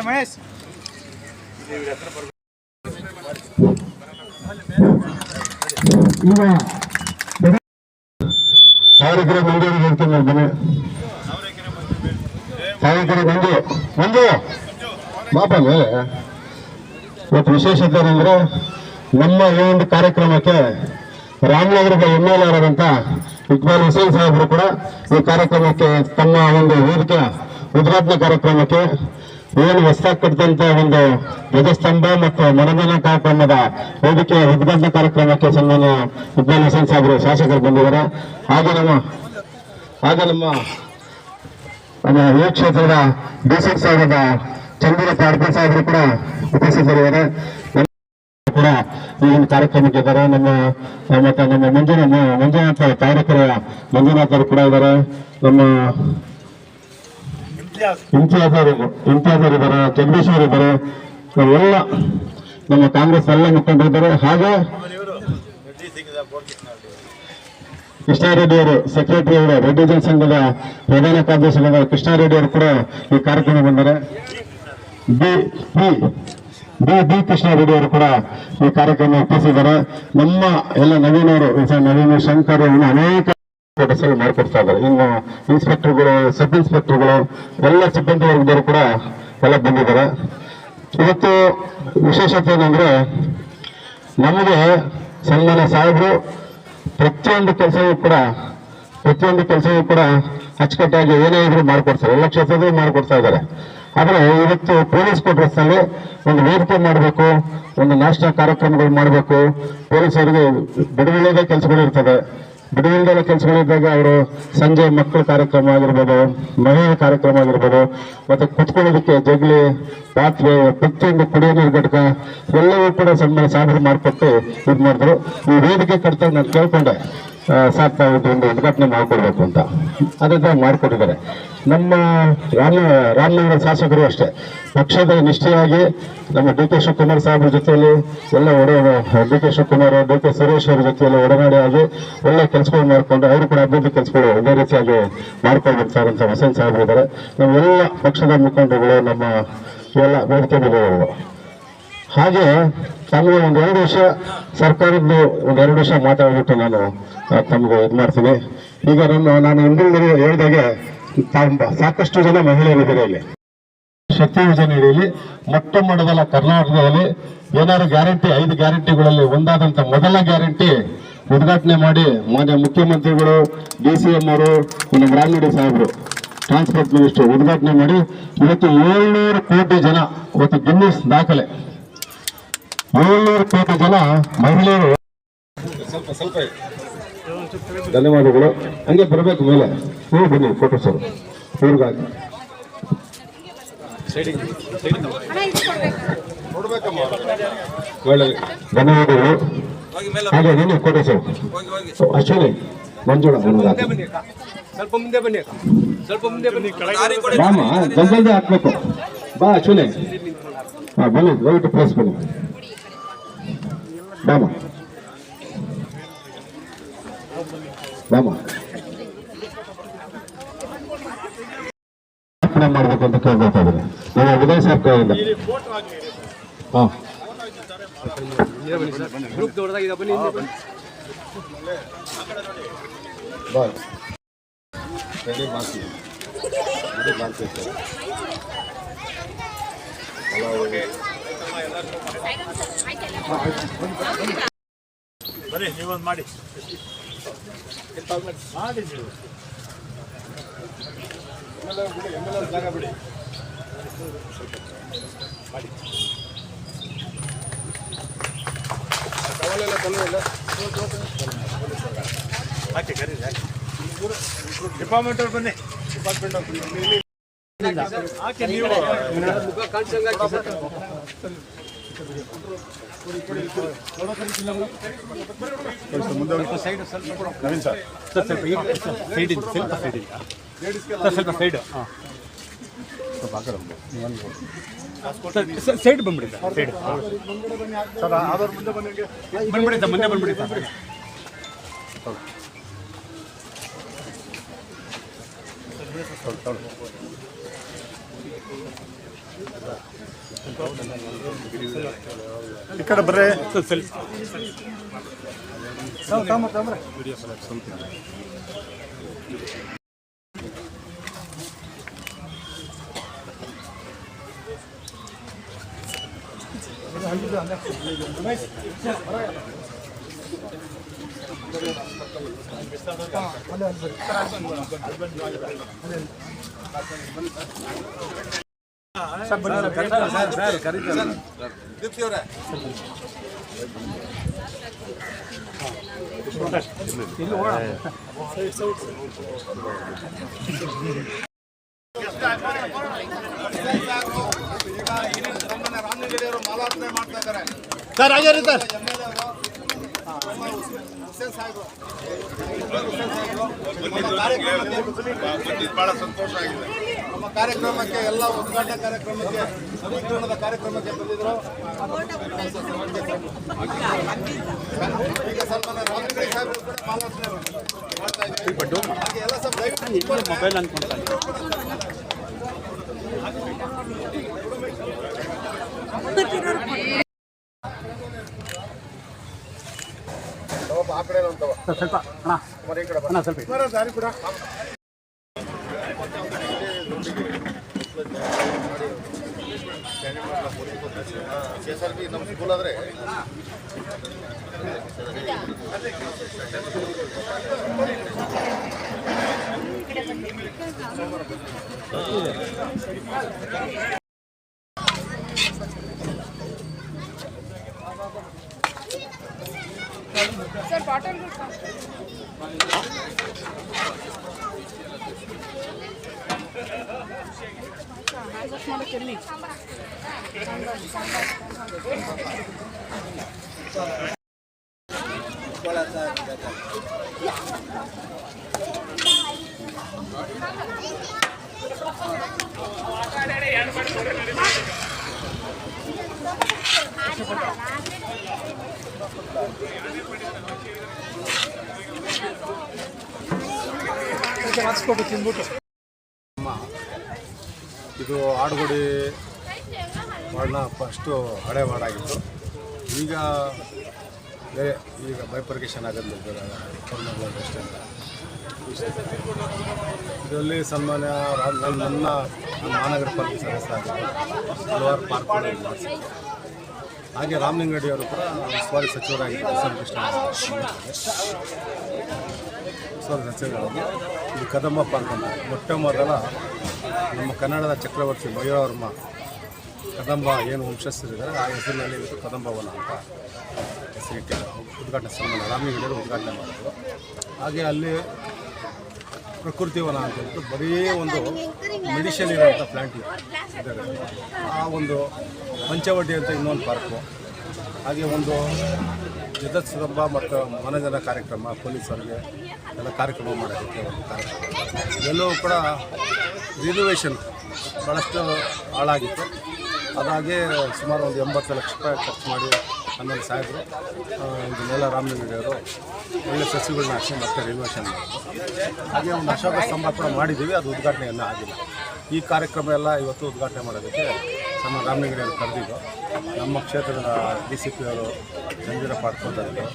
ಮಹೇಶ್ ಈಗ ತಾರೀಕರ ಮಂಜು ಹೇಳ್ತೀನಿ ಮನೆ ತಾರೀಕರ ಮಂಜು ಬಾಪ ಮೇಲೆ ಇವತ್ತು ವಿಶೇಷತೆ ಏನಂದ್ರೆ ನಮ್ಮ ಈ ಒಂದು ಕಾರ್ಯಕ್ರಮಕ್ಕೆ ರಾಮನಗರದ MLA ಆದಂತ ಇಕ್ಬಾಲ್ ಹುಸೇನ್ ಸಾಹೇಬರು ಕೂಡ ಈ ಕಾರ್ಯಕ್ರಮಕ್ಕೆ ತಮ್ಮ ಒಂದು ವೇದಿಕೆ ಉದ್ಘಾಟನಾ ಕಾರ್ಯಕ್ರಮಕ್ಕೆ ಏನು ಹೊಸದಾಗಿ ಕಟ್ಟಿದಂತ ಒಂದು ಧ್ವಜಸ್ತಂಭ ಮತ್ತು ಮನರಂಜನಾ ಕಾರ್ಯಕ್ರಮದ ವೇದಿಕೆ ಉದ್ಘಾಟನಾ ಕಾರ್ಯಕ್ರಮಕ್ಕೆ ಸನ್ಮಾನ್ಯ ಇಕ್ಬಾಲ್ ಹುಸೇನ್ ಸಾಹೇಬರು ಶಾಸಕರು ಬಂದಿದ್ದಾರೆ. ಹಾಗೆ ನಮ್ಮ ಈ ಕ್ಷೇತ್ರದ DC ಸಾಹೇಬರ ಚಂದ್ರಪ್ಪ ಅಡ್ಪಲ್ ಸಾಹೇಬರು ಕೂಡ ಉಪಸ್ಥಿತರಿದ್ದಾರೆ ಕೂಡ ಈ ಒಂದು ಕಾರ್ಯಕ್ರಮಕ್ಕೆ ಇದ್ದಾರೆ. ಮತ್ತೆ ನಮ್ಮ ಮಂಜುನಾಥ ತಾರಕರ ಮಂಜುನಾಥರು ಕೂಡ ಇದ್ದಾರೆ. ನಮ್ಮ ಇಂತಿಯಾಜ್ ಇದ್ದಾರೆ, ಜಗದೀಶ್ ಅವರು ಇದ್ದಾರೆ. ನಾವೆಲ್ಲ ನಮ್ಮ ಕಾಂಗ್ರೆಸ್ ಎಲ್ಲ ಮುಖಂಡರಿದ್ದಾರೆ. ಹಾಗೆ ಕೃಷ್ಣಾರೆಡ್ಡಿ ಅವರು ಸೆಕ್ರೆಟರಿ ಅವರು ರೆಡ್ಡಿ ಜನಸಂಘದ ಪ್ರಧಾನ ಕಾರ್ಯದರ್ಶಿಗಳಾದ ಕೃಷ್ಣಾರೆಡ್ಡಿ ಅವರು ಕೂಡ ಈ ಕಾರ್ಯಕ್ರಮ ಬಂದರೆ ಬಿ ಕೃಷ್ಣಾರೆಡ್ಡಿ ಅವರು ಕೂಡ ಈ ಕಾರ್ಯಕ್ರಮ ಉಪಸ್ಥಿಸಿದ್ದಾರೆ. ನಮ್ಮ ಎಲ್ಲ ನವೀನ ಶಂಕರ್ ಇನ್ನು ಅನೇಕ ಕೆಲಸಗಳು ಮಾಡಿಕೊಡ್ತಾ ಇದ್ದಾರೆ. ಇನ್ನು ಇನ್ಸ್ಪೆಕ್ಟರ್ಗಳು, ಸಬ್ ಇನ್ಸ್ಪೆಕ್ಟರ್ಗಳು, ಎಲ್ಲ ಸಿಬ್ಬಂದಿ ವರ್ಗದವರು ಕೂಡ ಎಲ್ಲ ಬಂದಿದ್ದಾರೆ. ಇವತ್ತು ವಿಶೇಷತೆ ಏನಂದ್ರೆ ನಮಗೆ ಸನ್ಮಾನ್ಯ ಸಾಹೇಬರು ಪ್ರತಿಯೊಂದು ಕೆಲಸವೂ ಕೂಡ ಅಚ್ಚುಕಟ್ಟಾಗಿ ಏನೇ ಇದ್ರು ಮಾಡಿಕೊಡ್ತಾರೆ. ಎಲ್ಲ ಕ್ಷೇತ್ರದಲ್ಲೂ ಮಾಡಿಕೊಡ್ತಾ ಇದ್ದಾರೆ. ಆದರೆ ಇವತ್ತು ಪೊಲೀಸ್ ಕ್ವಾರ್ಟರ್ಸ್ ನಲ್ಲಿ ಒಂದು ವೇದಿಕೆ ಮಾಡಬೇಕು, ಒಂದು ನಾಷ್ಟಾ ಕಾರ್ಯಕ್ರಮಗಳು ಮಾಡಬೇಕು. ಪೊಲೀಸರಿಗೆ ಬಿಡುವಿಲ್ಲದ ಕೆಲಸಗಳು ಇರ್ತದೆ. ಬಿಡುವಿಲ್ಲದ ಕೆಲಸಗಳಿದ್ದಾಗ ಅವರು ಸಂಜೆ ಮಕ್ಕಳ ಕಾರ್ಯಕ್ರಮ ಆಗಿರ್ಬೋದು, ಮಹಿಳೆಯ ಕಾರ್ಯಕ್ರಮ ಆಗಿರ್ಬೋದು, ಮತ್ತೆ ಕುತ್ಕೊಳ್ಳೋದಕ್ಕೆ ಜಗಲಿ, ಪಾತ್ರೆ, ಪ್ರತಿಯೊಂದು ಕುಡಿಯೋ ನೀರು ಘಟಕ ಎಲ್ಲವೂ ಕೂಡ ಸನ್ಮಾನ ಸಾಧನೆ ಮಾಡಿಕೊಟ್ಟು ಇದು ಮಾಡಿದ್ರು. ಈ ವೇದಿಕೆ ಕಟ್ಟಾಗ ನಾನು ಕೇಳ್ಕೊಂಡೆ ಒಂದು ಉದ್ಘಾಟನೆ ಮಾಡಿಕೊಡ್ಬೇಕು ಅಂತ. ಅದರಿಂದ ಮಾಡಿಕೊಟ್ಟಿದ್ದಾರೆ. ನಮ್ಮ ರಾಮನಗರ ಶಾಸಕರು ಅಷ್ಟೇ ಪಕ್ಷದ ನಿಷ್ಠೆಯಾಗಿ ನಮ್ಮ DK ಶಿವಕುಮಾರ್ ಸಾಹೇಬ್ರ ಜೊತೆಯಲ್ಲಿ ಎಲ್ಲ DK ಶಿವಕುಮಾರ್, DK ಸುರೇಶ್ ಅವರ ಜೊತೆಯಲ್ಲಿ ಒಡನಾಡಿ ಆಗಿ ಒಳ್ಳೆ ಕೆಲಸಗಳು ಮಾಡಿಕೊಂಡು ಅವರು ಕೂಡ ಅಭಿವೃದ್ಧಿ ಕೆಲಸಗಳು ಇದೇ ರೀತಿಯಾಗಿ ಮಾಡ್ಕೊಂಡು ಬರ್ತಾರಂತ ಹುಸೇನ್ ಸಾಹೇಬ್ರು ಇದ್ದಾರೆ. ನಮ್ಮೆಲ್ಲ ಪಕ್ಷದ ಮುಖಂಡರುಗಳು, ನಮ್ಮ ಎಲ್ಲ ವೇದಿಕೆ ಬೆಲೆಗಳು. ಹಾಗೆ ತಮಗೆ ಒಂದೆರಡು ವರ್ಷ ಸರ್ಕಾರದ್ದು ಒಂದೆರಡು ವರ್ಷ ಮಾತಾಡ್ಬಿಟ್ಟು ನಾನು ತಮಗೆ ಇದು ಮಾಡ್ತೀನಿ. ಈಗ ನಾನು ಹಿಂದಿನ ಹೇಳಿದಾಗೆ ಸಾಕಷ್ಟು ಜನ ಮಹಿಳೆಯರಿದ್ದಾರೆ. ಇಲ್ಲಿ ಶಕ್ತಿ ಯೋಜನೆಯಲ್ಲಿ ಮೊಟ್ಟ ಮೊದಲ ಕರ್ನಾಟಕದಲ್ಲಿ ಏನಾದ್ರು ಗ್ಯಾರಂಟಿ 5 ಗ್ಯಾರಂಟಿಗಳಲ್ಲಿ ಒಂದಾದಂತ ಮೊದಲ ಗ್ಯಾರಂಟಿ ಉದ್ಘಾಟನೆ ಮಾಡಿ ಮಾನ್ಯ ಮುಖ್ಯಮಂತ್ರಿಗಳು, DCM ಅವರು, ನಮ್ಮ ರಾಮನಗರ ಸಾಹೇಬರು ಟ್ರಾನ್ಸ್ಪೋರ್ಟ್ ಮಿನಿಸ್ಟರ್ ಉದ್ಘಾಟನೆ ಮಾಡಿ ಇವತ್ತು 700 ಕೋಟಿ ಜನ, ಇವತ್ತು ಗಿನ್ನಿಸ್ ದಾಖಲೆ 700 ಕೋಟಿ ಜನ ಮಹಿಳೆಯರು. ಸ್ವಲ್ಪ ಧನ್ಯವಾದಗಳು. ಹಂಗೆ ಬರಬೇಕು ಮೇಲೆ ನೀವು ಬನ್ನಿ ಫೋಟೋಸ್ ಅವರು ಊರಿಗಾಗಿ ಧನ್ಯವಾದಗಳು. ಹಾಗೆ ಬನ್ನಿ ಫೋಟೋಸ್ ಅಶ್ವಿನಿ ಮಂಜುಳ ಸ್ವಲ್ಪ ಮುಂದೆ ಬನ್ನಿ, ಬಾಮ ಜಲ್ದಿ ಹಾಕ್ಬೇಕು. ಬಾ ಅಶ್ವಿನಿ, ಬನ್ನಿ ದಯವಿಟ್ಟು ಪ್ಲೇಸ್ ಬನ್ನಿ. ಬಾಮ ಮಾಡಬೇಕು ಅಂತ ಕೇಳ್ಕೊಳ್ತಾ ಇದ್ದೀನಿ. ನಮ್ಮ ವಿಜಯ್ ಸಾಹೇಬ್ ಕೈಯಿಂದ ಬರೀ ನೀವೊಂದು ಮಾಡಿ ನೀವು ಜಾಗ ಬಿಡಿ ಮಾಡಿ. ಹಾಕಿ ಕರೀರಿ, ಡಿಪಾರ್ಟ್ಮೆಂಟ್ ಅವ್ರು ಬನ್ನಿ. ಡಿಪಾರ್ಟ್ಮೆಂಟ್ ಅವ್ರು ಹಾಕಿ ನೀವು ಮುಂದೆ ಸೈಡ್ ಸ್ವಲ್ಪ ನವೀನ್ ಸರ್ ಸ್ವಲ್ಪ ಸೈಡ್ ಸೈಡ್ ಬಂದ್ಬಿಡಿ ಸೈಡ್ ಸರ್. ಆದವ್ರು ಮುಂದೆ ಬಂದ್ಬಿಡಿ, ಮುಂದೆ ಬಂದ್ಬಿಡಿ ಸರ್. ಈ ಕಡೆ ಬರ್ರೆ ಸರ್ ಆಗ್ಯಾರಿ ಸರ್ ಬಹಳ ಸಂತೋಷ ಆಗಿದೆ. ನಮ್ಮ ಕಾರ್ಯಕ್ರಮಕ್ಕೆ ಎಲ್ಲ ಉದ್ಘಾಟನಾ ಕಾರ್ಯಕ್ರಮಕ್ಕೆ ಸಮೀಕರಣದ ಕಾರ್ಯಕ್ರಮಕ್ಕೆ ಬಂದಿದ್ರು. ಈಗ ಸನ್ಮಾನ ರಾಮಲಿಂಗಯ್ಯ ಸಾಹೇಬರು ಕೂಡ ಮಾಲಾರ್ಪಣೆ ಮಾಡ್ತಾ ಇದ್ದೀವಿ. ಹಾಗೆ ಎಲ್ಲ ಸ್ವಲ್ಪ ದಯವಿಟ್ಟು ಮೊಬೈಲ್ ಅನ್ಕೊಂತಾರೆ. ಆ ಕಡೆ ಸ್ವಲ್ಪ ಅಣ್ಣ ಈ ಕಡೆ ಅಣ್ಣ ಸ್ವಲ್ಪ ದಾರಿ ಕೂಡ CSRB ನಮ್ಮ ಸ್ಕೂಲ್ ಆದರೆ सर बॉटल ಇದು ಆಡುಗೋಡಿ ವಾರ್ಡ್ನ ಫಸ್ಟು ಹಳೆ ವಾರ್ಡಾಗಿತ್ತು. ಈಗ ಬೇರೆ ಈಗ ಬೈಪರ್ಕೇಷನ್ ಆಗೋದು ಅಷ್ಟೇ. ಇದರಲ್ಲಿ ಸನ್ಮಾನ್ಯ ನನ್ನ ಮಹಾನಗರ ಪಾಲಿಕೆ ಸದಸ್ಯರಾಗಿದ್ದರು. ಹಲವಾರು ಪಾರ್ಕ್ಗಳು ಮಾಡಿಸಿದ್ರು. ಹಾಗೆ ರಾಮಲಿಂಗರೆಡ್ಡಿ ಅವರು ಕೂಡ ಉಸ್ತುವಾರಿ ಸಚಿವರಾಗಿದ್ದರು. ಸಚಿವರಾಗಿ ಇದು ಕದಂಬ ಪಾರ್ಕ್ ಅಂತ ಮೊಟ್ಟ ಮೊದಲ ನಮ್ಮ ಕನ್ನಡದ ಚಕ್ರವರ್ತಿ ಮಯೂರವರ್ಮ ಕದಂಬ ಏನು ವಂಶಸ್ಥರಿದ್ದಾರೆ ಆ ಹೆಸರಿನಲ್ಲಿ ಇವತ್ತು ಕದಂಬವನ ಅಂತ ಹೆಸರಿಟ್ಟಿದ್ದ ಉದ್ಘಾಟನೆ ಸನ್ಮಾನ ರಾಮಲಿಂಗರೆಡ್ಡಿ ಉದ್ಘಾಟನೆ ಮಾಡಿದ್ರು. ಹಾಗೆ ಅಲ್ಲಿ ಪ್ರಕೃತಿ ವನ ಅಂತ ಹೇಳ್ಬಿಟ್ಟು ಬರೀ ಒಂದು ಮೆಡಿಷನ್ ಇರೋಂಥ ಪ್ಲ್ಯಾಂಟ್ ಇದೆ. ಆ ಒಂದು ಪಂಚವಟಿ ಅಂತ ಇನ್ನೊಂದು ಪಾರ್ಕು, ಹಾಗೆ ಒಂದು ಜಗತ್ಸಂಭ ಮತ್ತು ಮನೋರಂಜನಾ ಕಾರ್ಯಕ್ರಮ, ಪೊಲೀಸರಿಗೆ ಎಲ್ಲ ಕಾರ್ಯಕ್ರಮ ಮಾಡೋದಕ್ಕೆ ಒಂದು ಕಾರ್ಯಕ್ರಮ. ಎಲ್ಲವೂ ಕೂಡ ರಿನೋವೇಷನ್ ಭಾಳಷ್ಟು ಹಾಳಾಗಿತ್ತು. ಅದಾಗೆ ಸುಮಾರು ಒಂದು 80 ಲಕ್ಷ ರೂಪಾಯಿ ಖರ್ಚು ಮಾಡಿ ಆಮೇಲೆ ಸಾಹೇಬರು ಇದನ್ನೆಲ್ಲ ರಾಮಲಿಂಗರೆಡ್ಡಿ ಅವರು ಒಳ್ಳೆ ಸಸಿಗಳನ್ನ ಹಾಕಿ ಮತ್ತೆ ರಿನೋವೇಷನ್ ಮಾಡಿದ್ರು. ಹಾಗೆ ಒಂದು ಅಶೋಕ ಸ್ತಂಭ ಕೂಡ ಮಾಡಿದ್ದೀವಿ, ಅದು ಉದ್ಘಾಟನೆಯನ್ನು ಆಗಿಲ್ಲ. ಈ ಕಾರ್ಯಕ್ರಮ ಎಲ್ಲ ಇವತ್ತು ಉದ್ಘಾಟನೆ ಮಾಡೋದಕ್ಕೆ ನಮ್ಮ ರಾಮಲಿಂಗರೆಡ್ಡಿ ಅವರು ಕರೆದಿದ್ದು. ನಮ್ಮ ಕ್ಷೇತ್ರದ DCP ಅವರು ಜಂಜೀರ ಪಾಡ್ಕೊಂಡಿದ್ದು,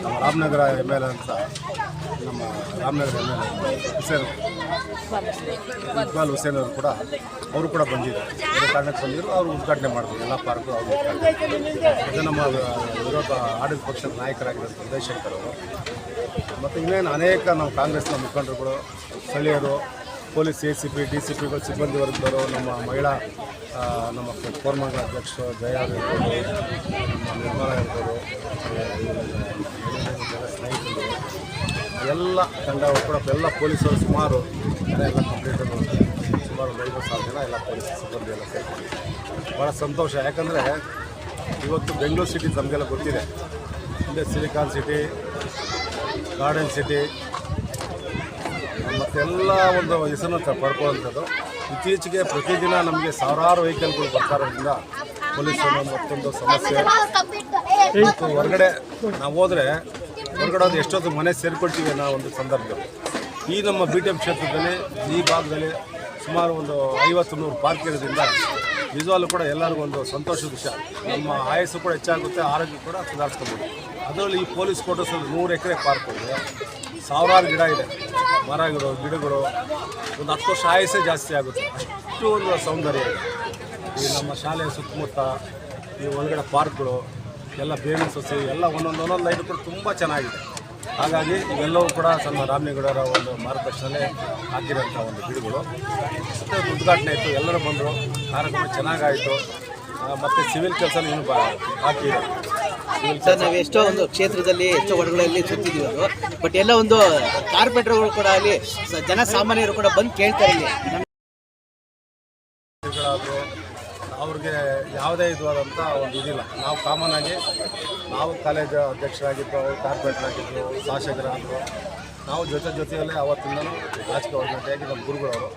ನಮ್ಮ ರಾಮನಗರ MLA ಅಂತ ನಮ್ಮ ರಾಮನಗರ MLA ಹುಸೇನ್ ಇಕ್ಬಾಲ್ ಹುಸೇನ್ ಅವರು ಕೂಡ ಬಂದಿದ್ದಾರೆ. ಅದೇ ಕಾರಣಕ್ಕೆ ಬಂದಿದ್ರು, ಅವರು ಉದ್ಘಾಟನೆ ಮಾಡಿದ್ರು ಎಲ್ಲ ಪಾರ್ಕು ಅವರು ಉದ್ಘಾಟನೆ. ನಮ್ಮ ವಿರೋಧ ಆಡಳಿತ ಪಕ್ಷದ ನಾಯಕರಾಗಿರೋದು ಉದಯಶಂಕರ್ ಅವರು ಮತ್ತು ಇನ್ನೇನು ಅನೇಕ ನಮ್ಮ ಕಾಂಗ್ರೆಸ್ನ ಮುಖಂಡರುಗಳು, ಸ್ಥಳೀಯರು, ಪೊಲೀಸ್ ACP DCPಗಳು, ಸಿಬ್ಬಂದಿ ವರ್ಗದವರು, ನಮ್ಮ ಮಹಿಳಾ ನಮ್ಮ ಕೋರ್ಮಂಗಲ ಅಧ್ಯಕ್ಷರು ಜಯ ಇರ್ಬೋದು, ನಮ್ಮ ನಿರ್ಮಲಾ ಇರ್ಬೋದು, ಸ್ನೇಹಿತರು ಎಲ್ಲ ತಂಡವರು ಕೂಡ ಎಲ್ಲ ಪೊಲೀಸರು ಸುಮಾರು ಎಲ್ಲ ಕಂಪ್ಲೀಟ್ ಸುಮಾರು 50,000 ಜನ ಎಲ್ಲ ಪೊಲೀಸ್ ಸಿಬ್ಬಂದಿ ಎಲ್ಲ ಸೇರ್ಕೊಂಡು ಭಾಳ ಸಂತೋಷ. ಯಾಕಂದರೆ ಇವತ್ತು ಬೆಂಗಳೂರು ಸಿಟಿ ನಮಗೆಲ್ಲ ಗೊತ್ತಿದೆ. ಹಿಂದೆ ಸಿಲಿಕಾನ್ ಸಿಟಿ, ಗಾರ್ಡನ್ ಸಿಟಿ ಮತ್ತೆಲ್ಲ ಒಂದು ಹೆಸರನ್ನು ಪಡ್ಕೊಳ್ಳುವಂಥದ್ದು. ಇತ್ತೀಚೆಗೆ ಪ್ರತಿದಿನ ನಮಗೆ ಸಾವಿರಾರು ವೆಹಿಕಲ್ಗಳು ಬರ್ತಾ ಇರೋದ್ರಿಂದ ಪೊಲೀಸರು ಮತ್ತೊಂದು ಸಮಸ್ಯೆ. ಹೊರಗಡೆ ನಾವು ಹೋದರೆ ಹೊರಗಡೆ ಹೋದ್ರೆ ಎಷ್ಟೊತ್ತು ಮನೆ ಸೇರಿಕೊಳ್ತೀವಿ ಅನ್ನೋ ಒಂದು ಸಂದರ್ಭದಲ್ಲಿ ಈ ನಮ್ಮ ಬಿ ಟಿ ಎಂ ಕ್ಷೇತ್ರದಲ್ಲಿ ಈ ಭಾಗದಲ್ಲಿ ಸುಮಾರು ಒಂದು 50-100 ಪಾರ್ಕ್ ಇರೋದ್ರಿಂದ ನಿಜವಾಗ್ಲೂ ಕೂಡ ಎಲ್ಲರಿಗೂ ಒಂದು ಸಂತೋಷದ ವಿಷಯ. ನಮ್ಮ ಆಯಸ್ಸು ಕೂಡ ಹೆಚ್ಚಾಗುತ್ತೆ, ಆರೋಗ್ಯ ಕೂಡ ಸುಧಾರಿಸ್ಕೊಬೋದು. ಅದರಲ್ಲಿ ಈ ಪೊಲೀಸ್ ಕ್ವಾರ್ಟರ್ಸಲ್ಲಿ 100 ಎಕರೆ ಪಾರ್ಕ್ ಇದೆ, ಸಾವಿರಾರು ಗಿಡ ಇದೆ, ಮರಗಳು ಗಿಡಗಳು, ಒಂದು 10 ವರ್ಷ ಆಯಸ್ಸೇ ಜಾಸ್ತಿ ಆಗುತ್ತೆ, ಅಷ್ಟು ಒಂದು ಸೌಂದರ್ಯ ಇದೆ. ಈ ನಮ್ಮ ಶಾಲೆಯ ಸುತ್ತಮುತ್ತ ಈ ಒಳಗಡೆ ಪಾರ್ಕ್ಗಳು ಎಲ್ಲ ಬೇವಿನ ಸಸಿ ಎಲ್ಲ ಒಂದೊಂದು ಲೈನ್ ಕೂಡ ತುಂಬ ಚೆನ್ನಾಗಿದೆ. ಹಾಗಾಗಿ ಇವೆಲ್ಲವೂ ಕೂಡ ನಮ್ಮ ರಾಮಲಿಂಗೇಗೌಡರ ಒಂದು ಮಾರ್ಗದರ್ಶನಲ್ಲೇ ಹಾಕಿರೋಂಥ ಒಂದು ಗಿಡಗಳು. ಮತ್ತು ಉದ್ಘಾಟನೆ ಆಯಿತು, ಎಲ್ಲರೂ ಬಂದರು, ಕಾರ್ಯಕ್ರಮ ಚೆನ್ನಾಗಾಯಿತು. ಮತ್ತು ಸಿವಿಲ್ ಕೆಲಸನೂ ಇನ್ನೂ ಬಾಕಿ ಇದೆ. ಸರ್, ನಾವು ಎಷ್ಟೋ ಒಂದು ಕ್ಷೇತ್ರದಲ್ಲಿ ಎಷ್ಟೋ ಹೊರಗಳಲ್ಲಿ ಸುತ್ತಿದ್ದೀವಿ ಅದು, ಬಟ್ ಎಲ್ಲ ಒಂದು ಕಾರ್ಪೊರೇಟರ್ಗಳು ಕೂಡ ಅಲ್ಲಿ ಜನಸಾಮಾನ್ಯರು ಕೂಡ ಬಂದು ಕೇಳ್ತಾರೆ ಇಲ್ಲಿ. ಅವ್ರಿಗೆ ಯಾವುದೇ ಇದಾದಂಥ ಒಂದು ಇದಿಲ್ಲ. ನಾವು ಕಾಮನ್ ಆಗಿ ನಾವು ಕಾಲೇಜ್ ಅಧ್ಯಕ್ಷರಾಗಿದ್ದು, ಅವ್ರು ಕಾರ್ಪೊರೇಟರ್ ಆಗಿದ್ದು, ಶಾಸಕರಾದರು, ನಾವು ಜೊತೆಯಲ್ಲೇ ಅವತ್ತಿಂದಲೂ ರಾಜಕೀಯ ಒಳಗಡೆಯಾಗಿ ನಮ್ಮ ಗುರುಗಳವರು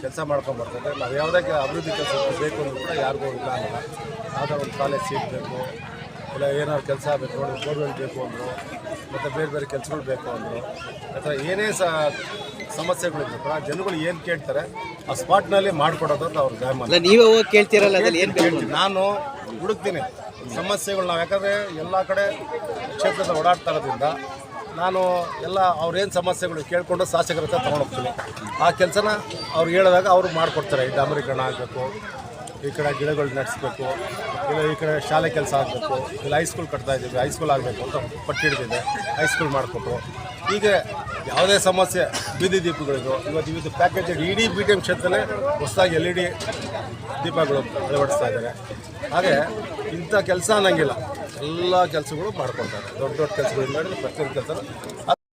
ಕೆಲಸ ಮಾಡ್ಕೊಂಬರ್ತಾರೆ. ನಾವು ಯಾವುದೇ ಅಭಿವೃದ್ಧಿ ಕೆಲಸ ಬೇಕು ಅಂದರೂ ಕೂಡ ಯಾರಿಗೂ ಇಲ್ಲ ಅನ್ನಲ್ಲ. ಯಾವುದೋ ಒಂದು ಕಾಲೇಜ್ ಸೀಟ್ ಬೇಕು, ಇಲ್ಲ ಏನಾದ್ರು ಕೆಲಸ ಬೇಕು, ನೋಡಿ ಬೋರ್ವೆಲ್ ಬೇಕು ಅಂದರು, ಮತ್ತು ಬೇರೆ ಬೇರೆ ಕೆಲಸಗಳು ಬೇಕು ಅಂದರು, ಅಥವಾ ಏನೇ ಸಮಸ್ಯೆಗಳಿದ್ರು ಕೂಡ ಜನಗಳು ಏನು ಕೇಳ್ತಾರೆ ಆ ಸ್ಪಾಟ್ನಲ್ಲಿ ಮಾಡಿಕೊಡೋದು ಅಂತ ಅವ್ರ ಗಾಯ. ನೀವೇ ಹೋಗಿ ಕೇಳ್ತೀರಲ್ಲ, ಅದ್ರಲ್ಲಿ ಏನು ಕೇಳ್ತೀನಿ, ನಾನು ಹುಡುಕ್ತೀನಿ ಸಮಸ್ಯೆಗಳು. ನಾವು ಯಾಕಂದರೆ ಎಲ್ಲ ಕಡೆ ಕ್ಷೇತ್ರದ ಓಡಾಡ್ತಾ ಇರೋದ್ರಿಂದ ನಾನು ಎಲ್ಲ ಅವ್ರೇನು ಸಮಸ್ಯೆಗಳು ಕೇಳಿಕೊಂಡು ಶಾಸಕರ ಹತ್ರ ತೊಗೊಂಡೋಗ್ತೀನಿ. ಆ ಕೆಲಸನ ಅವ್ರು ಹೇಳಿದಾಗ ಅವರು ಮಾಡಿಕೊಡ್ತಾರೆ. ಇದು ಅಮರೀಕರಣ ಆಗಬೇಕು, ಈ ಕಡೆ ಗಿಡಗಳು ನಡೆಸಬೇಕು, ಇಲ್ಲ ಈ ಕಡೆ ಶಾಲೆ ಕೆಲಸ ಆಗಬೇಕು, ಇಲ್ಲ ಹೈಸ್ಕೂಲ್ ಕಟ್ತಾ ಇದ್ದೀವಿ, ಹೈಸ್ಕೂಲ್ ಆಗಬೇಕು ಅಂತ ಪಟ್ಟಿ ಹಿಡಿದಿದೆ, ಹೈಸ್ಕೂಲ್ ಮಾಡಿಕೊಟ್ರು. ಹೀಗೆ ಯಾವುದೇ ಸಮಸ್ಯೆ, ಬೀದಿ ದೀಪಗಳಿದು ಇವತ್ತು ಪ್ಯಾಕೇಜ್ ಇಡೀ ಬಿ ಟಿ ಎಂ ಕ್ಷೇತ್ರನೇ ಹೊಸದಾಗಿ LED ದೀಪಗಳು ಅಳವಡಿಸ್ತಾ ಇದ್ದಾರೆ. ಹಾಗೆ ಇಂಥ ಕೆಲಸ ಅನ್ನಂಗಿಲ್ಲ, ಎಲ್ಲ ಕೆಲಸಗಳು ಮಾಡ್ಕೊಡ್ತಾರೆ. ದೊಡ್ಡ ದೊಡ್ಡ ಕೆಲಸಗಳಿಂದ ಪ್ರತಿಯೊಂದು ಕೆಲಸ